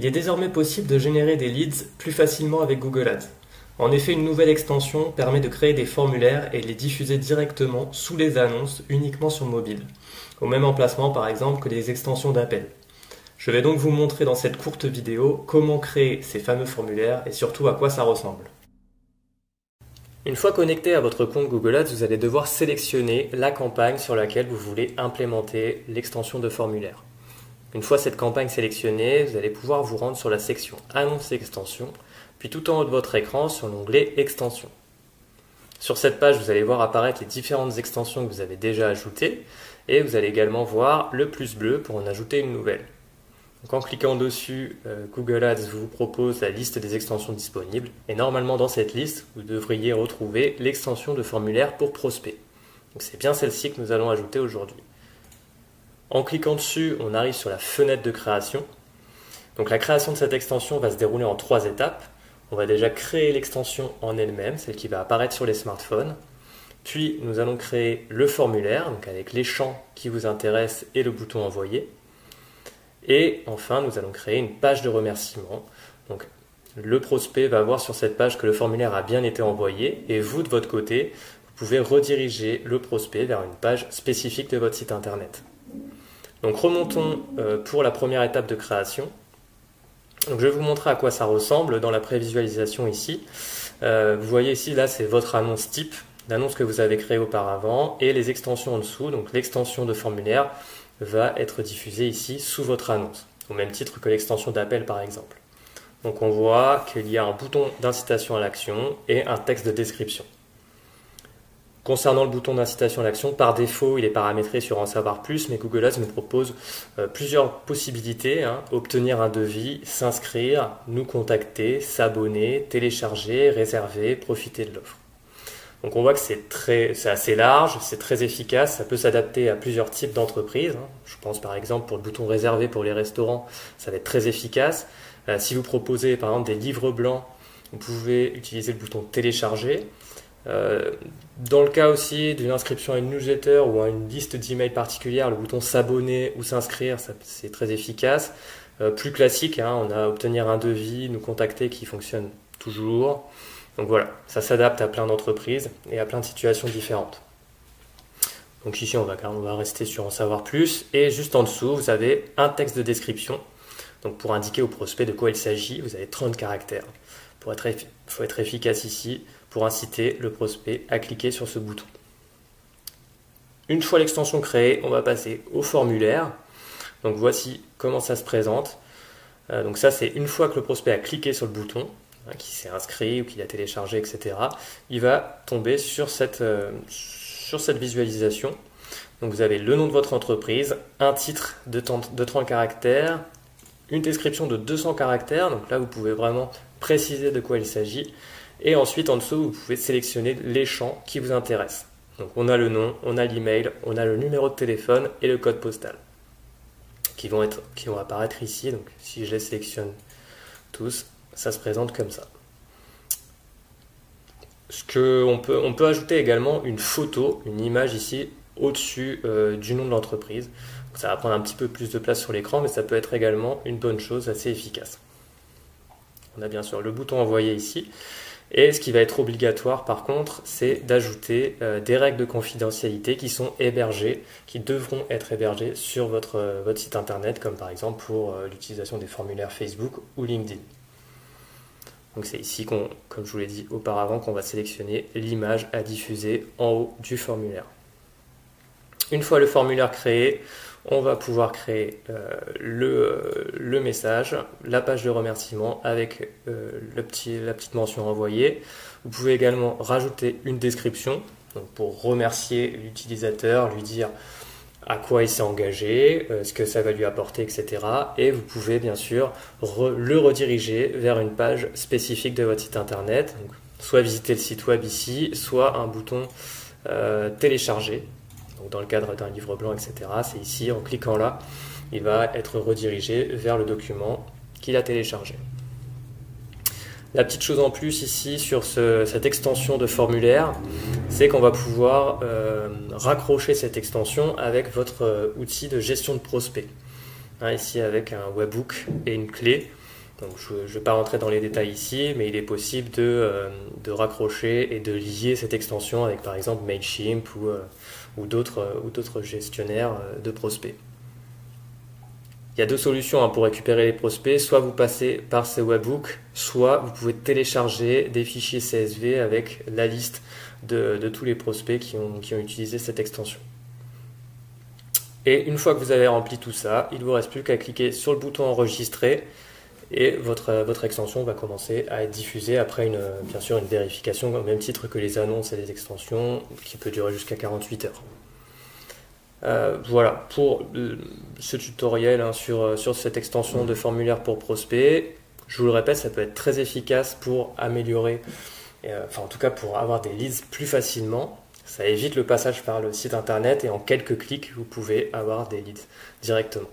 Il est désormais possible de générer des leads plus facilement avec Google Ads. En effet, une nouvelle extension permet de créer des formulaires et de les diffuser directement sous les annonces uniquement sur mobile, au même emplacement par exemple que les extensions d'appel. Je vais donc vous montrer dans cette courte vidéo comment créer ces fameux formulaires et surtout à quoi ça ressemble. Une fois connecté à votre compte Google Ads, vous allez devoir sélectionner la campagne sur laquelle vous voulez implémenter l'extension de formulaire. Une fois cette campagne sélectionnée, vous allez pouvoir vous rendre sur la section Annonces et extensions, puis tout en haut de votre écran sur l'onglet Extensions. Sur cette page, vous allez voir apparaître les différentes extensions que vous avez déjà ajoutées et vous allez également voir le plus bleu pour en ajouter une nouvelle. Donc en cliquant dessus, Google Ads vous propose la liste des extensions disponibles et normalement dans cette liste, vous devriez retrouver l'extension de formulaire pour prospects. Donc c'est bien celle-ci que nous allons ajouter aujourd'hui. En cliquant dessus, on arrive sur la fenêtre de création. Donc la création de cette extension va se dérouler en 3 étapes. On va déjà créer l'extension en elle-même, celle qui va apparaître sur les smartphones. Puis nous allons créer le formulaire, donc avec les champs qui vous intéressent et le bouton envoyer. Et enfin, nous allons créer une page de remerciement. Donc le prospect va voir sur cette page que le formulaire a bien été envoyé et vous, de votre côté, vous pouvez rediriger le prospect vers une page spécifique de votre site internet. Donc remontons pour la première étape de création. Donc je vais vous montrer à quoi ça ressemble dans la prévisualisation ici. Vous voyez ici, là c'est votre annonce type, l'annonce que vous avez créée auparavant et les extensions en dessous. Donc l'extension de formulaire va être diffusée ici sous votre annonce, au même titre que l'extension d'appel par exemple. Donc on voit qu'il y a un bouton d'incitation à l'action et un texte de description. Concernant le bouton d'incitation à l'action, par défaut, il est paramétré sur En savoir plus, mais Google Ads nous propose plusieurs possibilités, obtenir un devis, s'inscrire, nous contacter, s'abonner, télécharger, réserver, profiter de l'offre. Donc on voit que c'est assez large, c'est très efficace, ça peut s'adapter à plusieurs types d'entreprises. Je pense par exemple pour le bouton réservé pour les restaurants, ça va être très efficace. Si vous proposez par exemple des livres blancs, vous pouvez utiliser le bouton télécharger. Dans le cas aussi d'une inscription à une newsletter ou à une liste d'emails particulière, le bouton s'abonner ou s'inscrire, c'est très efficace. Plus classique, on a obtenir un devis, nous contacter qui fonctionne toujours. Donc voilà, ça s'adapte à plein d'entreprises et à plein de situations différentes. Donc ici on va rester sur En savoir plus et juste en dessous vous avez un texte de description. Donc pour indiquer au prospect de quoi il s'agit, vous avez 30 caractères. Il faut être efficace ici pour inciter le prospect à cliquer sur ce bouton. Une fois l'extension créée, on va passer au formulaire. Donc voici comment ça se présente. Donc ça c'est une fois que le prospect a cliqué sur le bouton, qui s'est inscrit ou qu'il a téléchargé, etc. Il va tomber sur cette visualisation. Donc vous avez le nom de votre entreprise, un titre de 30 caractères, une description de 200 caractères. Donc là vous pouvez vraiment préciser de quoi il s'agit. Et ensuite, en dessous, vous pouvez sélectionner les champs qui vous intéressent. Donc, on a le nom, on a l'email, on a le numéro de téléphone et le code postal qui vont apparaître ici. Donc, si je les sélectionne tous, ça se présente comme ça. On peut ajouter également une photo, une image ici, au-dessus du nom de l'entreprise. Ça va prendre un petit peu plus de place sur l'écran, mais ça peut être également une bonne chose, assez efficace. On a bien sûr le bouton envoyer ici. Et ce qui va être obligatoire par contre, c'est d'ajouter des règles de confidentialité qui sont hébergées, qui devront être hébergées sur votre site internet, comme par exemple pour l'utilisation des formulaires Facebook ou LinkedIn. Donc c'est ici, comme je vous l'ai dit auparavant, qu'on va sélectionner l'image à diffuser en haut du formulaire. Une fois le formulaire créé, on va pouvoir créer le message, la page de remerciement avec la petite mention envoyée. Vous pouvez également rajouter une description donc pour remercier l'utilisateur, lui dire à quoi il s'est engagé, ce que ça va lui apporter, etc. Et vous pouvez bien sûr le rediriger vers une page spécifique de votre site internet. Donc, soit visiter le site web ici, soit un bouton télécharger. Donc dans le cadre d'un livre blanc, etc. C'est ici, en cliquant là, il va être redirigé vers le document qu'il a téléchargé. La petite chose en plus ici sur cette extension de formulaire, c'est qu'on va pouvoir raccrocher cette extension avec votre outil de gestion de prospect. Ici avec un webhook et une clé. Donc, je ne vais pas rentrer dans les détails ici, mais il est possible de raccrocher et de lier cette extension avec par exemple Mailchimp ou d'autres gestionnaires de prospects. Il y a deux solutions pour récupérer les prospects, soit vous passez par ces webhooks, soit vous pouvez télécharger des fichiers CSV avec la liste de tous les prospects qui ont utilisé cette extension. Et une fois que vous avez rempli tout ça, il ne vous reste plus qu'à cliquer sur le bouton enregistrer et votre extension va commencer à être diffusée après bien sûr une vérification au même titre que les annonces et les extensions qui peut durer jusqu'à 48 heures. Voilà pour ce tutoriel sur cette extension de formulaire pour prospect. Je vous le répète, ça peut être très efficace pour améliorer, en tout cas pour avoir des leads plus facilement. Ça évite le passage par le site internet et en quelques clics, vous pouvez avoir des leads directement.